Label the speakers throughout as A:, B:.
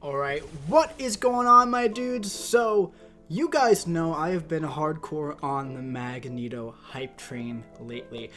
A: Alright, what is going on, my dudes? So, you guys know I have been hardcore on the Magneto hype train lately.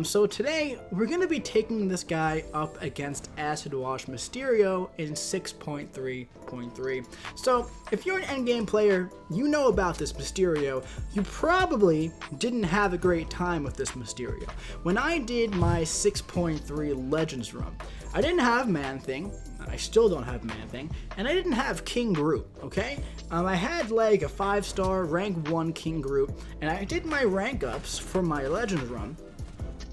A: So today, we're going to be taking this guy up against Acid Wash Mysterio in 6.3.3. So, if you're an endgame player, you know about this Mysterio. You probably didn't have a great time with this Mysterio. When I did my 6.3 Legends run, I didn't have Man-Thing. I still don't have Man-Thing, and I didn't have King Groot, okay? I had like a 5-star rank 1 King Groot, and I did my rank ups for my Legends run,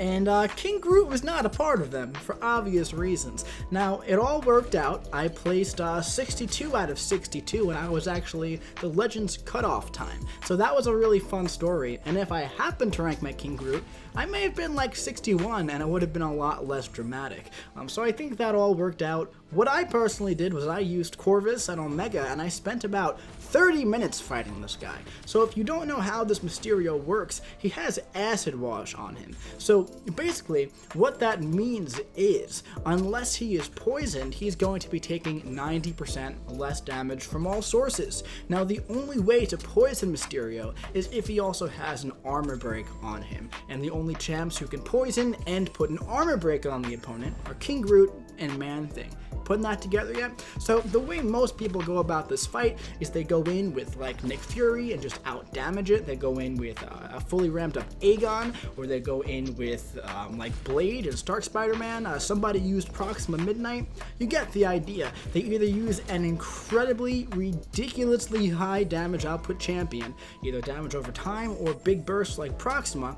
A: and King Groot was not a part of them for obvious reasons. Now, it all worked out. I placed 62 out of 62, and I was actually the Legends cutoff time. So that was a really fun story, and if I happened to rank my King Groot, I may have been like 61, and it would have been a lot less dramatic. So I think that all worked out. What I personally did was I used Corvus and Omega, and I spent about 30 minutes fighting this guy. So if you don't know how this Mysterio works, he has Acid Wash on him. So basically, what that means is, unless he is poisoned, he's going to be taking 90% less damage from all sources. Now, the only way to poison Mysterio is if he also has an armor break on him, and the only champs who can poison and put an armor break on the opponent are King Groot and Man-Thing. Putting that together yet? So the way most people go about this fight is they go in with like Nick Fury and just out damage it. They go in with a fully ramped up Aegon, or they go in with like Blade and Stark Spider-Man. Somebody used Proxima Midnight. You get the idea. They either use an incredibly, ridiculously high damage output champion, either damage over time or big bursts like Proxima,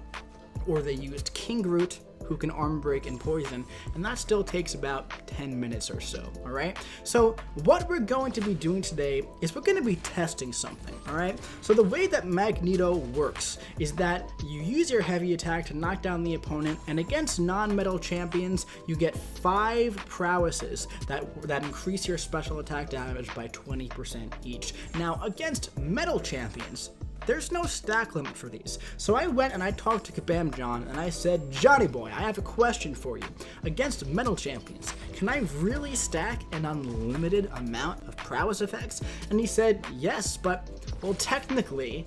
A: or they used King Groot, who can armor break and poison, and that still takes about 10 minutes or so, alright? So what we're going to be doing today is we're going to be testing something, alright? So the way that Magneto works is that you use your heavy attack to knock down the opponent, and against non-metal champions, you get 5 prowesses that increase your special attack damage by 20% each. Now, against metal champions, there's no stack limit for these. So I went and I talked to Kabam John and I said, Johnny boy, I have a question for you. Against metal champions, can I really stack an unlimited amount of prowess effects? And he said, yes, but, well, technically,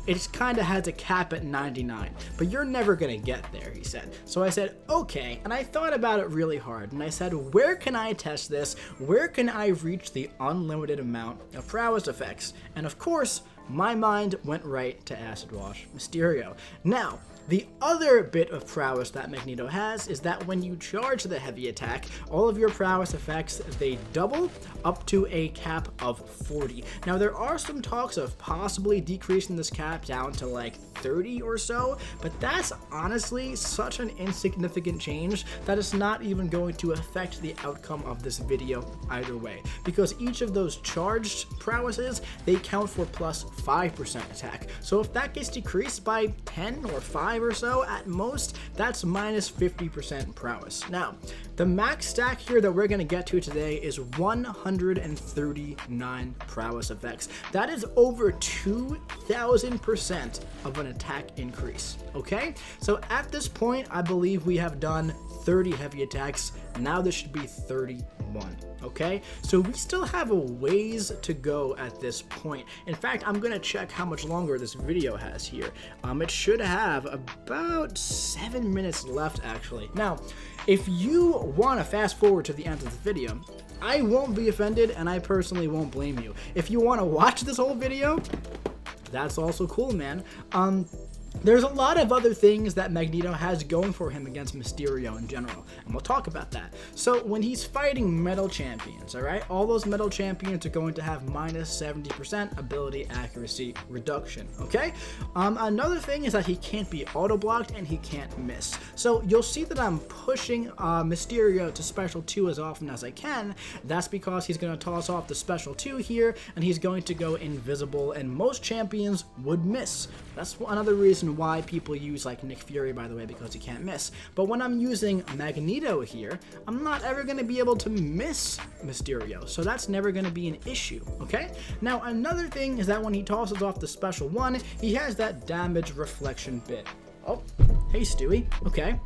A: it kind of has a cap at 99, but you're never gonna get there, he said. So I said, okay, and I thought about it really hard, and I said, where can I test this? Where can I reach the unlimited amount of prowess effects? And of course, my mind went right to Acid Wash Mysterio. Now, the other bit of prowess that Magneto has is that when you charge the heavy attack, all of your prowess effects, they double up to a cap of 40. Now, there are some talks of possibly decreasing this cap down to like 30 or so, but that's honestly such an insignificant change that it's not even going to affect the outcome of this video either way, because each of those charged prowesses, they count for plus 5% attack. So if that gets decreased by 10 or 5 or so at most, that's minus 50% prowess. Now, the max stack here that we're going to get to today is 139 prowess effects. That is over 2,000% of an attack increase, okay? So at this point, I believe we have done 30 heavy attacks. Now this should be 31, okay? So we still have a ways to go at this point. In fact, I'm gonna check how much longer this video has here. It should have about 7 minutes left, actually. Now, if you want to fast forward to the end of the video, I won't be offended, and I personally won't blame you. If you want to watch this whole video, that's also cool, man. There's a lot of other things that Magneto has going for him against Mysterio in general, and we'll talk about that. So when he's fighting metal champions, alright, all those metal champions are going to have minus 70% ability accuracy reduction, okay? Another thing is that he can't be auto-blocked and he can't miss. So you'll see that I'm pushing Mysterio to special 2 as often as I can. That's because he's going to toss off the special 2 here, and he's going to go invisible, and most champions would miss. That's another reason why people use like Nick Fury, by the way, because he can't miss. But when I'm using Magneto here, I'm not ever going to be able to miss Mysterio, so that's never going to be an issue, okay? Now, another thing is that when he tosses off the special 1, he has that damage reflection bit. Oh, Hey, Stewie. Okay.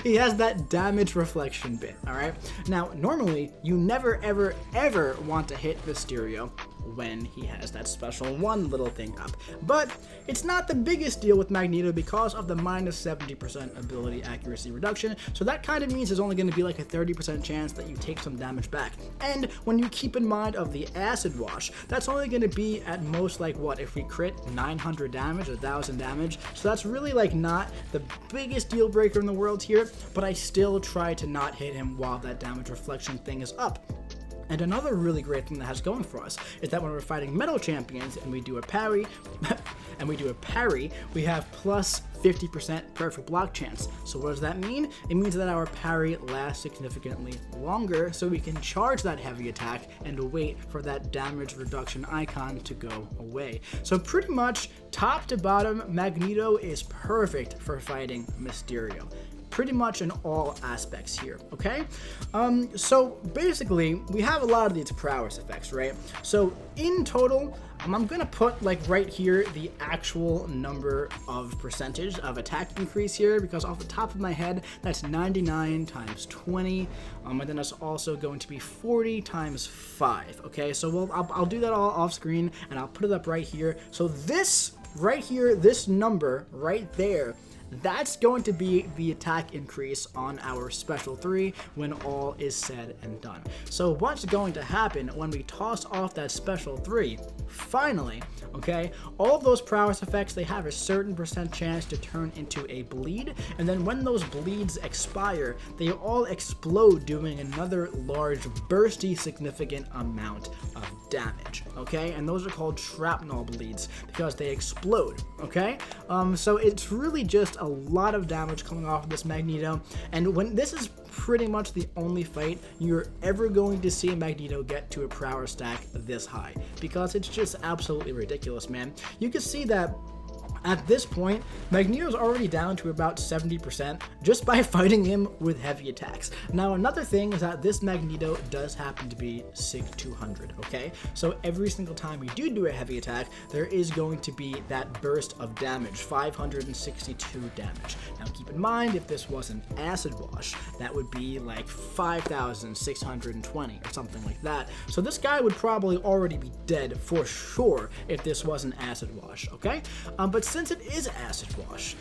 A: He has that damage reflection bit, alright? Now, normally, you never, ever, ever want to hit Mysterio when he has that special one little thing up. But it's not the biggest deal with Magneto because of the minus 70% ability accuracy reduction, so that kind of means there's only going to be like a 30% chance that you take some damage back. And when you keep in mind of the acid wash, that's only going to be at most like what, if we crit 900 damage, 1000 damage, so that's really like not the biggest deal breaker in the world here, but I still try to not hit him while that damage reflection thing is up. And another really great thing that has going for us is that when we're fighting metal champions and we do a parry, we have plus 50% perfect block chance. So what does that mean? It means that our parry lasts significantly longer, so we can charge that heavy attack and wait for that damage reduction icon to go away. So pretty much top to bottom, Magneto is perfect for fighting Mysterio. Pretty much in all aspects here, okay? So basically, we have a lot of these prowess effects, right? So in total, I'm gonna put like right here the actual number of percentage of attack increase here, because off the top of my head, that's 99 times 20, and then that's also going to be 40 times 5, okay? So I'll do that all off screen, and I'll put it up right here. So this right here, this number right there, that's going to be the attack increase on our special 3 when all is said and done. So what's going to happen when we toss off that special 3? Finally, okay, all of those prowess effects, they have a certain percent chance to turn into a bleed, and then when those bleeds expire, they all explode, doing another large, bursty, significant amount of damage, okay? And those are called shrapnel bleeds because they explode, okay? So it's really just a lot of damage coming off of this Magneto, and when this is pretty much the only fight you're ever going to see Magneto get to a prowess stack this high, because it's just absolutely ridiculous, man. You can see that at this point, Magneto's already down to about 70% just by fighting him with heavy attacks. Now, another thing is that this Magneto does happen to be Sig 200, okay? So every single time we do a heavy attack, there is going to be that burst of damage, 562 damage. Now, keep in mind, if this was an acid wash, that would be like 5,620 or something like that. So this guy would probably already be dead for sure if this was an acid wash, okay? But since it is acid wash,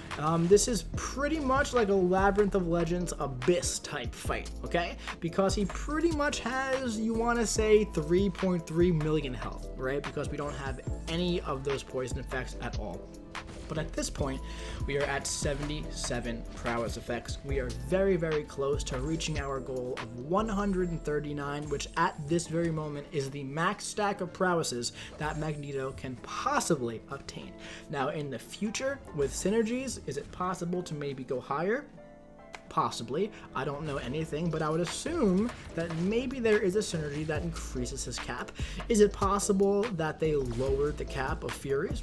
A: this is pretty much like a Labyrinth of Legends Abyss type fight, okay? Because he pretty much has, you want to say, 3.3 million health, right? Because we don't have any of those poison effects at all. But at this point, we are at 77 prowess effects. We are very, very close to reaching our goal of 139, which at this very moment is the max stack of prowesses that Magneto can possibly obtain. Now, in the future, with synergies, is it possible to maybe go higher? Possibly. I don't know anything, but I would assume that maybe there is a synergy that increases his cap. Is it possible that they lowered the cap of Furies?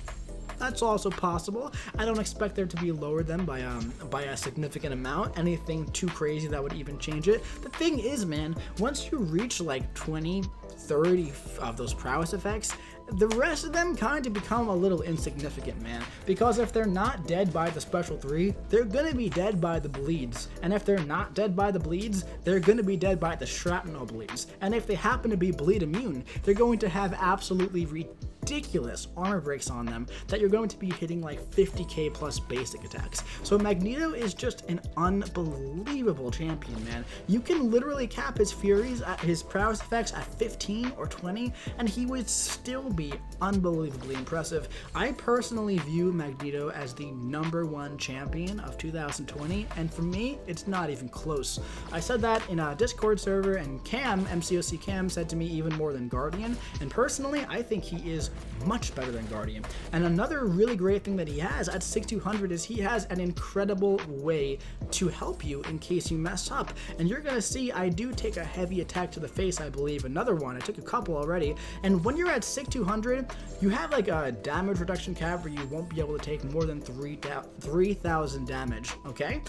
A: That's also possible. I don't expect there to be lower than by a significant amount, anything too crazy that would even change it. The thing is, man, once you reach like 20, 30 of those prowess effects, the rest of them kind of become a little insignificant, man. Because if they're not dead by the special 3, they're gonna be dead by the bleeds. And if they're not dead by the bleeds, they're gonna be dead by the shrapnel bleeds. And if they happen to be bleed immune, they're going to have absolutely ridiculous armor breaks on them that you're going to be hitting like 50k plus basic attacks. So Magneto is just an unbelievable champion, man. You can literally cap his Furies at his prowess effects at 15 or 20, and he would still be unbelievably impressive. I personally view Magneto as the #1 champion of 2020, and for me, it's not even close. I said that in a Discord server, and Cam, MCOC Cam, said to me even more than Guardian, and personally, I think he is much better than Guardian. And another really great thing that he has at 6200 is he has an incredible way to help you in case you mess up. And you're gonna see I do take a heavy attack to the face, I believe, another one. I took a couple already. And when you're at 6200, you have like a damage reduction cap where you won't be able to take more than 3,000 damage, okay,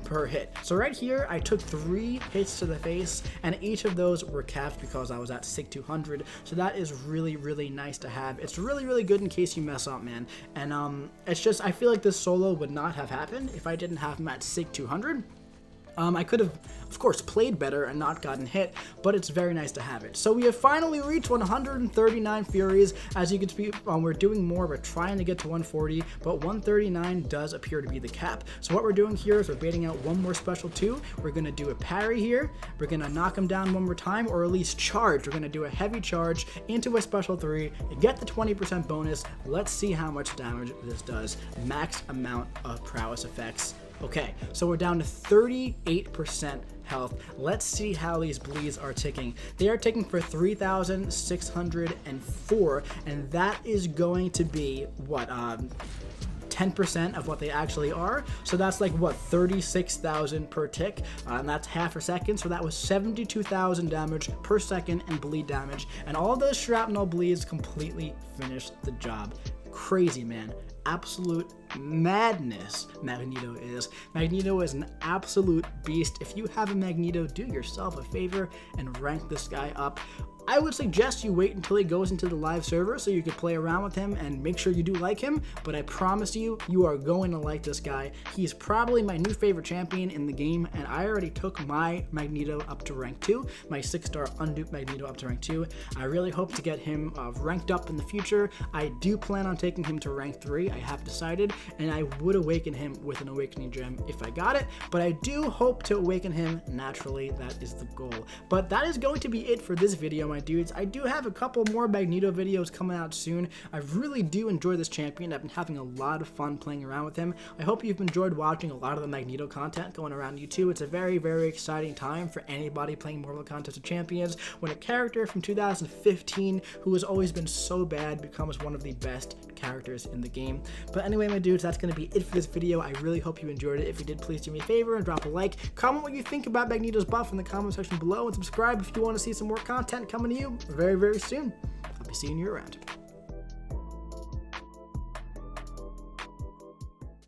A: per hit. So right here, I took 3 hits to the face, and each of those were capped because I was at 6200. So that is really, really nice to have have. It's really, really good in case you mess up, man. And it's just, I feel like this solo would not have happened if I didn't have him at SIG 200. I could have, of course, played better and not gotten hit, but it's very nice to have it. So we have finally reached 139 Furies. As you can see, we're doing more. We're trying to get to 140, but 139 does appear to be the cap. So what we're doing here is we're baiting out one more special 2. We're going to do a parry here. We're going to knock him down one more time, or at least charge. We're going to do a heavy charge into a special 3, get the 20% bonus. Let's see how much damage this does. Max amount of prowess effects. Okay, so we're down to 38% health. Let's see how these bleeds are ticking. They are ticking for 3,604, and that is going to be, what, 10% of what they actually are. So that's like, what, 36,000 per tick, and that's half a second. So that was 72,000 damage per second in bleed damage, and all those shrapnel bleeds completely finished the job. Crazy, man. Absolute madness Magneto is. Magneto is an absolute beast. If you have a Magneto, do yourself a favor and rank this guy up. I would suggest you wait until he goes into the live server so you can play around with him and make sure you do like him, but I promise you, you are going to like this guy. He's probably my new favorite champion in the game, and I already took my Magneto up to rank 2, my 6-star unduped Magneto up to rank 2. I really hope to get him ranked up in the future. I do plan on taking him to rank 3, I have decided, and I would awaken him with an awakening gem if I got it, but I do hope to awaken him naturally. That is the goal. But that is going to be it for this video, my dudes. I do have a couple more Magneto videos coming out soon. I really do enjoy this champion. I've been having a lot of fun playing around with him. I hope you've enjoyed watching a lot of the Magneto content going around YouTube. It's a very, very exciting time for anybody playing Marvel Contest of Champions when a character from 2015 who has always been so bad becomes one of the best characters in the game. But anyway, my dudes, that's going to be it for this video. I really hope you enjoyed it. If you did, please do me a favor and drop a like. Comment what you think about Magneto's buff in the comment section below, and subscribe if you want to see some more content coming to you very, very soon. I'll be seeing you around.